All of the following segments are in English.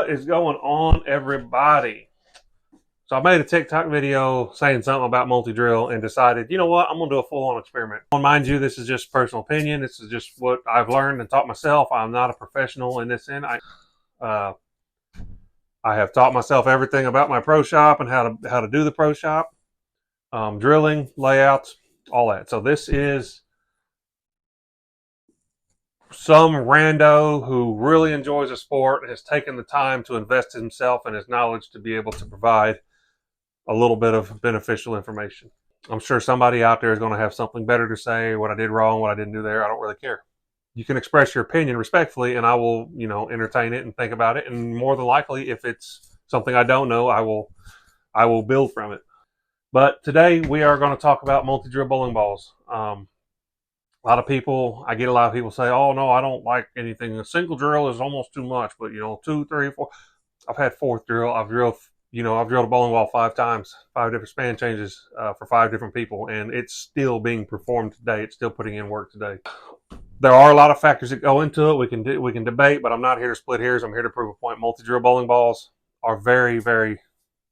What is going on, everybody? So I made a TikTok video saying something about multi-drill and decided, you know what, I'm going to do a full-on experiment. Mind you, this is just personal opinion. This is just what I've learned and taught myself. I'm not a professional in this end. I have taught myself everything about my pro shop and how to do the pro shop, drilling, layouts, all that. So this is some rando who really enjoys a sport and has taken the time to invest in himself and his knowledge to be able to provide a little bit of beneficial information. I'm sure somebody out there is going to have something better to say, what I did wrong, what I didn't do there. I don't really care. You can express your opinion respectfully, and I will, entertain it and think about it. And more than likely, if it's something I don't know, I will build from it. But today we are going to talk about multi-drill bowling balls. I get a lot of people say, oh, no, I don't like anything. A single drill is almost too much, but, 2, 3, 4. I've had fourth drill. I've drilled a bowling ball 5 times, 5 different span changes for 5 different people, and it's still being performed today. It's still putting in work today. There are a lot of factors that go into it. We can debate, but I'm not here to split hairs. I'm here to prove a point. Multi-drill bowling balls are very, very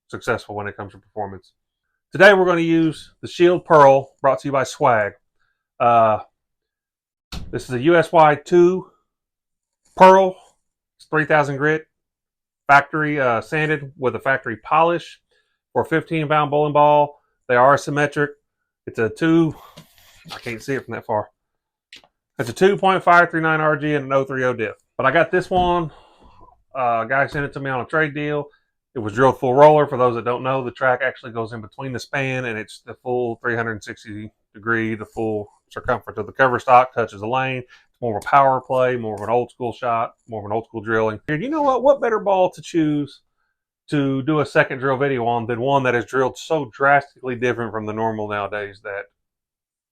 successful when it comes to performance. Today we're going to use the Shield Pearl, brought to you by Swag. This is a USY 2 Pearl. It's 3000 grit, factory sanded with a factory polish for a 15-pound bowling ball. They are symmetric. It's a I can't see it from that far. It's a 2.539 RG and an 030 diff. But I got this one. A guy sent it to me on a trade deal. It was drilled full roller. For those that don't know, the track actually goes in between the span, and it's the full 360 degree, the full circumference of the cover stock touches the lane. It's more of a power play, more of an old school shot, more of an old school drilling. And you know what? What better ball to choose to do a second drill video on than one that is drilled so drastically different from the normal nowadays that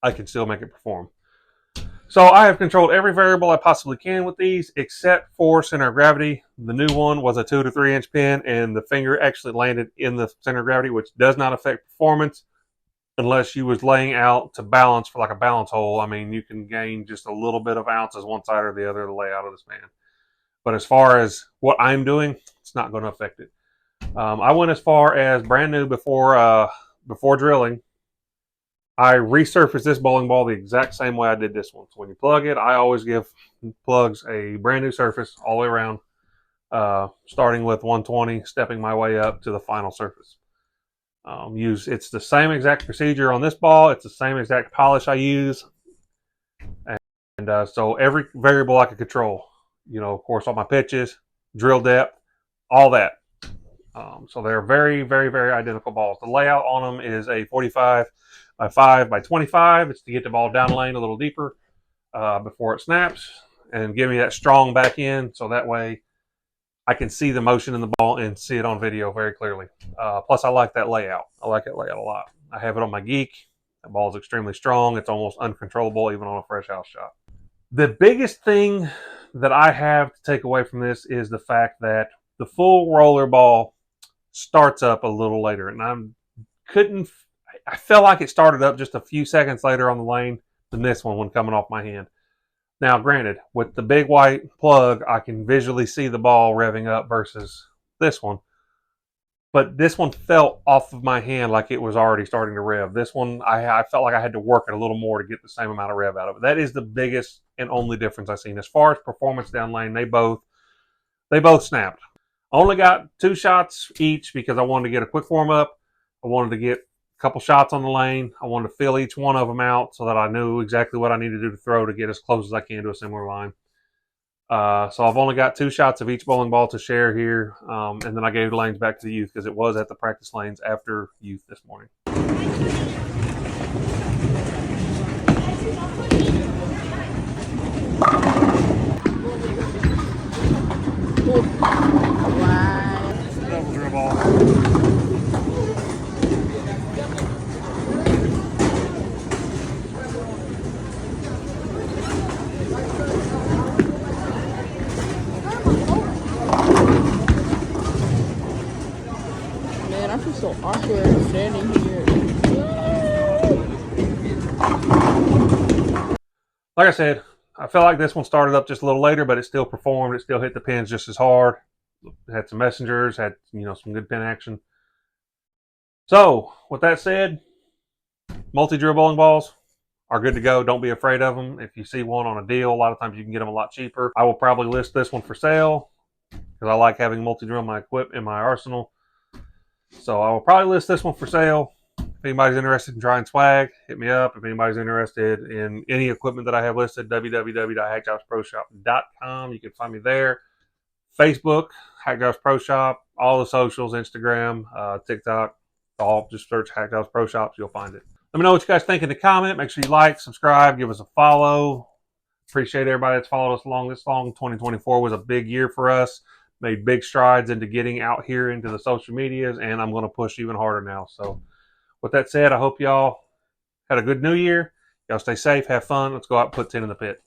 I can still make it perform. So I have controlled every variable I possibly can with these, except for center of gravity. The new one was a 2 to 3 inch pin, and the finger actually landed in the center of gravity, which does not affect performance unless you was laying out to balance for like a balance hole. I mean, you can gain just a little bit of ounces one side or the other of the layout of the span. But as far as what I'm doing, it's not going to affect it. I went as far as brand new before drilling. I resurfaced this bowling ball the exact same way I did this one. So when you plug it, I always give plugs a brand new surface all the way around, starting with 120, stepping my way up to the final surface. It's the same exact procedure on this ball. It's the same exact polish I use. And so every variable I can control, of course, all my pitches, drill depth, all that. So they're very, very, very identical balls. The layout on them is a 45 by 5 by 25. It's to get the ball down the lane a little deeper before it snaps and give me that strong back end, so that way I can see the motion in the ball and see it on video very clearly. Plus, I like that layout. I like that layout a lot. I have it on my Geek. That ball is extremely strong. It's almost uncontrollable even on a fresh house shot. The biggest thing that I have to take away from this is the fact that the full roller ball starts up a little later, and I felt like it started up just a few seconds later on the lane than this one when coming off my hand. Now, granted, with the big white plug, I can visually see the ball revving up versus this one. But this one felt off of my hand like it was already starting to rev. This one, I felt like I had to work it a little more to get the same amount of rev out of it. That is the biggest and only difference I've seen. As far as performance down lane, they both snapped. I only got 2 shots each because I wanted to get a quick warm up. I wanted to get a couple shots on the lane. I wanted to fill each one of them out so that I knew exactly what I needed to do to throw to get as close as I can to a similar line. So I've only got 2 shots of each bowling ball to share here. And then I gave the lanes back to the youth because it was at the practice lanes after youth this morning. Double drill ball. I feel so awkward standing here. Like I said, I felt like this one started up just a little later, but it still performed. It still hit the pins just as hard. Had some messengers, had some good pin action. So with that said, multi-drill bowling balls are good to go. Don't be afraid of them. If you see one on a deal, a lot of times you can get them a lot cheaper. I will probably list this one for sale because I like having multi-drill in my arsenal. So I will probably list this one for sale. If anybody's interested in trying swag, hit me up. If anybody's interested in any equipment that I have listed, www.hackjobsproshop.com. You can find me there. Facebook, Hack Jobs Pro Shop, all the socials, Instagram, TikTok, all just search Hack Jobs Pro Shops. You'll find it. Let me know what you guys think in the comment. Make sure you like, subscribe, give us a follow. Appreciate everybody that's followed us along this long. 2024 was a big year for us. Made big strides into getting out here into the social medias, and I'm going to push even harder now. So with that said, I hope y'all had a good new year. Y'all stay safe, have fun. Let's go out and put 10 in the pit.